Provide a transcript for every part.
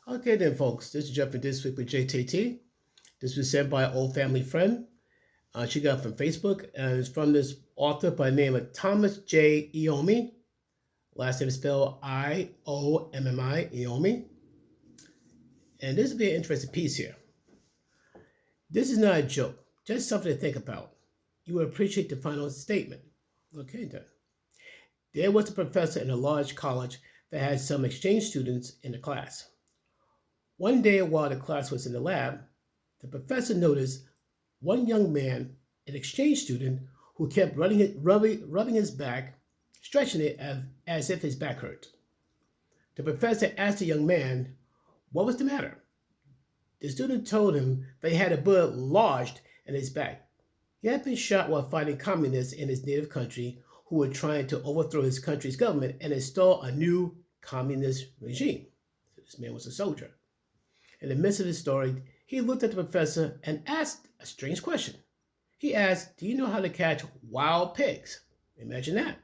Okay then, folks. This is Jeff from This Week with JTT. This was sent by an old family friend. She got it from Facebook, and it's from this author by the name of Thomas J. Iommi. Last name is spelled Iommi, Iommi. And this will be an interesting piece here. This is not a joke, just something to think about. You will appreciate the final statement. Okay then. There was a professor in a large college that had some exchange students in the class. One day while the class was in the lab, the professor noticed one young man, an exchange student, who kept rubbing his back, stretching it as if his back hurt. The professor asked the young man what was the matter. The student told him that he had a bullet lodged in his back. He had been shot while fighting communists in his native country who were trying to overthrow his country's government and install a new communist regime. This man was a soldier. In the midst of his story, he looked at the professor and asked a strange question. He asked, "Do you know how to catch wild pigs?" Imagine that.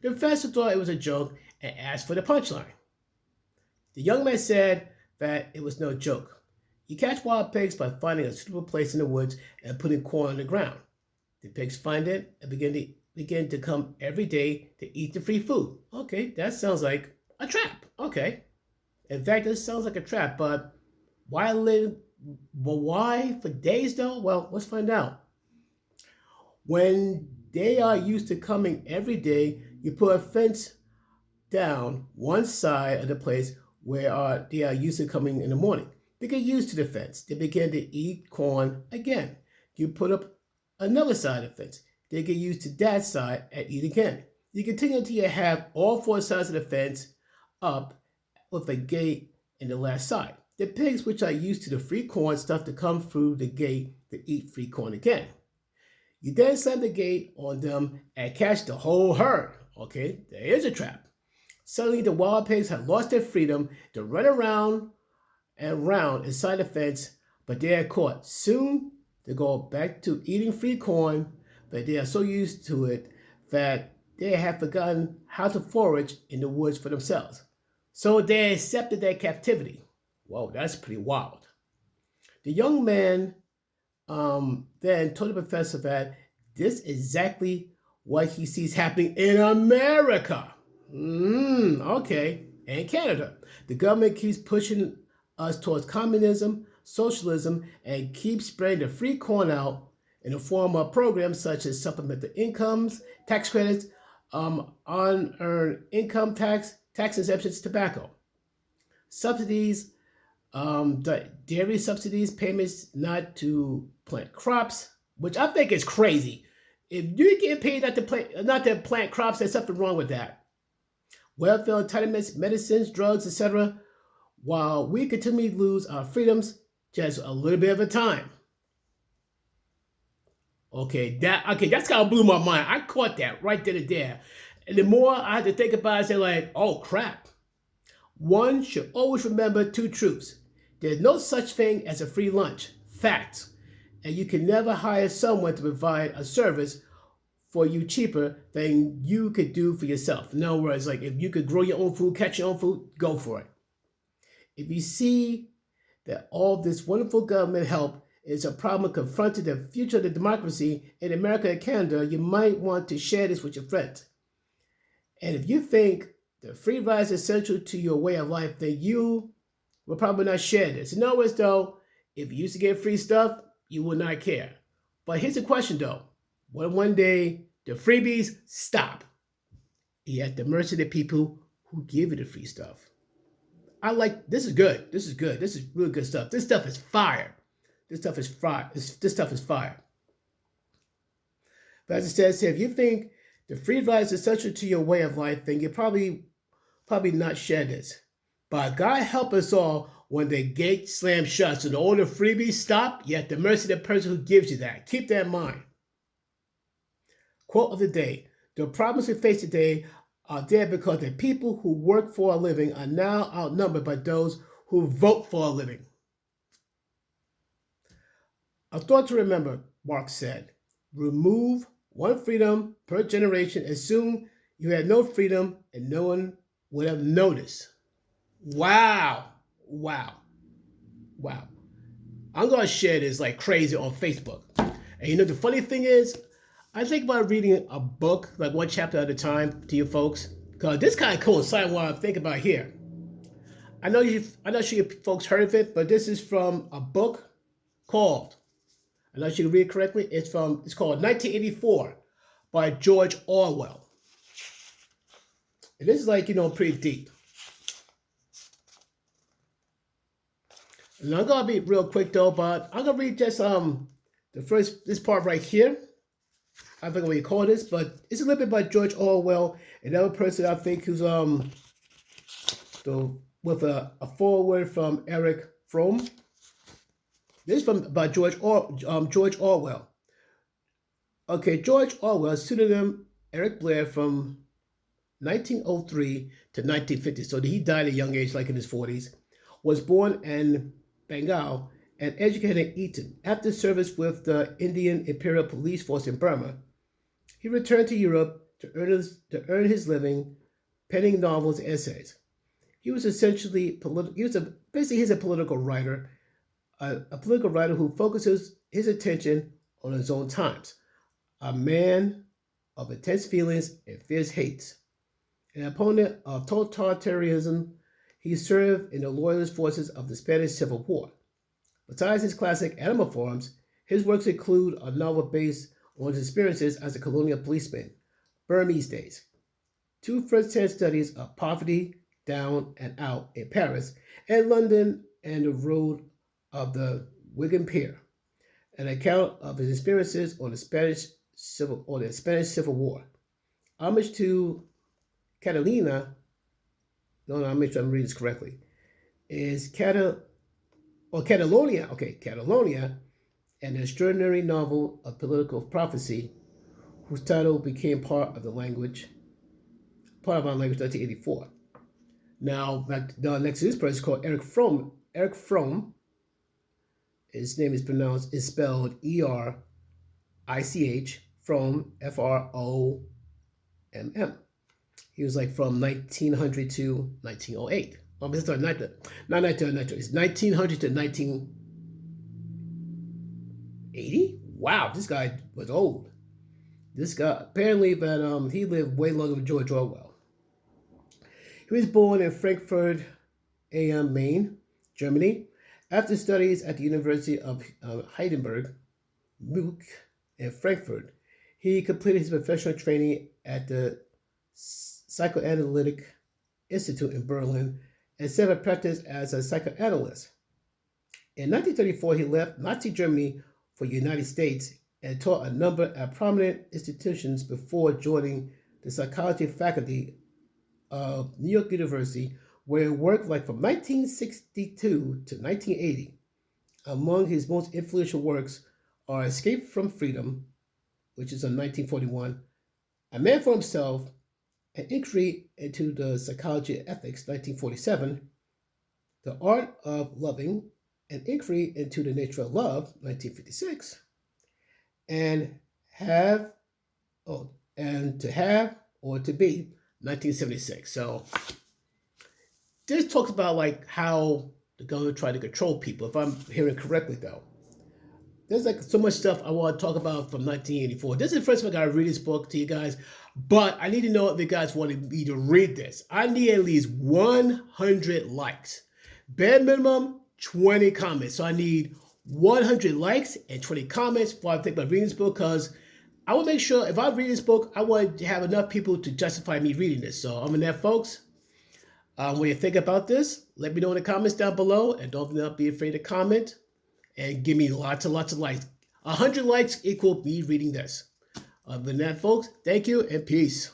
The professor thought it was a joke and asked for the punchline. The young man said that it was no joke. You catch wild pigs by finding a suitable place in the woods and putting corn on the ground. The pigs find it and begin to come every day to eat the free food. Okay, that sounds like a trap. Okay. In fact, this sounds like a trap, but why for days though? Well, let's find out. When they are used to coming every day, you put a fence down one side of the place where they are used to coming in the morning. They get used to the fence. They begin to eat corn again. You put up another side of the fence. They get used to that side and eat again. You continue until you have all four sides of the fence up with a gate in the last side. The pigs, which are used to the free corn, start to come through the gate to eat free corn again. You then slam the gate on them and catch the whole herd. Okay, there is a trap. Suddenly, the wild pigs have lost their freedom to run around and round inside the fence, but they are caught. Soon, they go back to eating free corn, but they are so used to it that they have forgotten how to forage in the woods for themselves. So they accepted their captivity. Whoa, that's pretty wild. The young man then told the professor that this is exactly what he sees happening in America. Okay, and Canada. The government keeps pushing us towards communism, socialism, and keeps spreading the free corn out in the form of programs such as supplemental incomes, tax credits, unearned income tax exemptions, tobacco, subsidies, the dairy subsidies, payments not to plant crops, which I think is crazy. If you get paid not to plant crops, there's something wrong with that. Welfare entitlements, medicines, drugs, etc., while we continue to lose our freedoms just a little bit of a time. Okay, that's kind of blew my mind. I caught that right then and there. And the more I had to think about it, I said like, oh crap. One should always remember two truths. There's no such thing as a free lunch. Facts. And you can never hire someone to provide a service for you cheaper than you could do for yourself. In other words, like if you could grow your own food, catch your own food, go for it. If you see that all this wonderful government help is a problem confronting the future of the democracy in America and Canada, you might want to share this with your friends. And if you think the free ride is essential to your way of life, then you will probably not share this. In other words, though, if you used to get free stuff, you will not care. But here's the question, though. What if one day the freebies stop? You're at the mercy of the people who give you the free stuff. This is good. This is good. This is really good stuff. This stuff is fire. This stuff is fire. This stuff is fire. But as it says, if you think the free ride is essential to your way of life, then you probably not share this. But God help us all when the gate slams shut. So the all the freebies stop, you're at the mercy of the person who gives you that. Keep that in mind. Quote of the day. The problems we face today are there because the people who work for a living are now outnumbered by those who vote for a living. A thought to remember, Marx said. Remove one freedom per generation and soon you had no freedom and no one would have noticed. Wow. Wow. Wow. I'm going to share this like crazy on Facebook. And you know, the funny thing is, I think about reading a book, like one chapter at a time to you folks, because this kind of coincides with what I'm thinking about here. I'm not sure you folks heard of it, but this is from a book called, I'm not sure you can read it correctly, it's called 1984 by George Orwell. And this is like, you know, pretty deep. And I'm gonna be real quick though, but I'm gonna read just this part right here. I forget what you call this, but it's a little bit by George Orwell, another person I think who's with a foreword from Eric Fromm. This is by George Orwell. Okay, George Orwell, pseudonym Eric Blair, from 1903 to 1950. So he died at a young age, like in his 40s. Was born in Bengal and educated in Eton. After service with the Indian Imperial Police Force in Burma, he returned to Europe to earn his living penning novels and essays. He was essentially basically he's a political writer, a political writer who focuses his attention on his own times. A man of intense feelings and fierce hates. An opponent of totalitarianism, he served in the loyalist forces of the Spanish Civil War. Besides his classic Animal Farms, his works include a novel based on his experiences as a colonial policeman, Burmese days, 2 first-hand studies of poverty, down and out in Paris and London, and the road of the Wigan Pier, an account of his experiences on the Spanish Civil War. Homage to Catalina, no, I'll make sure I'm reading this correctly, is Catalonia, Catalonia, an extraordinary novel of political prophecy whose title became part of our language in 1984. Now, the next to this person is called Eric Fromm. Eric Fromm, his name is spelled E-R-I-C-H, Fromm, F-R-O-M-M. He was like from 1900 to 1908. Sorry, not 1900, it's 1900 to 1980? Wow, this guy was old. This guy, apparently, but he lived way longer than George Orwell. He was born in Frankfurt am Main, Germany. After studies at the University of Heidelberg, MUC, in Frankfurt, he completed his professional training at the Psychoanalytic Institute in Berlin and set up practice as a psychoanalyst. In 1934, he left Nazi Germany for the United States and taught a number of prominent institutions before joining the psychology faculty of New York University, where he worked like from 1962 to 1980. Among his most influential works are Escape from Freedom, which is in 1941, A Man for Himself, An Inquiry into the Psychology of Ethics, 1947, The Art of Loving, An Inquiry into the Nature of Love, 1956, and To Have or To Be, 1976. So this talks about like how the government tried to control people, if I'm hearing correctly though. There's like so much stuff I want to talk about from 1984. This is the first time I got to read this book to you guys, but I need to know if you guys want me to read this. I need at least 100 likes. Bare minimum, 20 comments. So I need 100 likes and 20 comments before I think about reading this book, because I will make sure if I read this book, I want to have enough people to justify me reading this. So I'm in there, folks. When you think about this, let me know in the comments down below, and don't be afraid to comment and give me lots of likes. 100 likes equal me reading this. Other than that, folks, thank you and peace.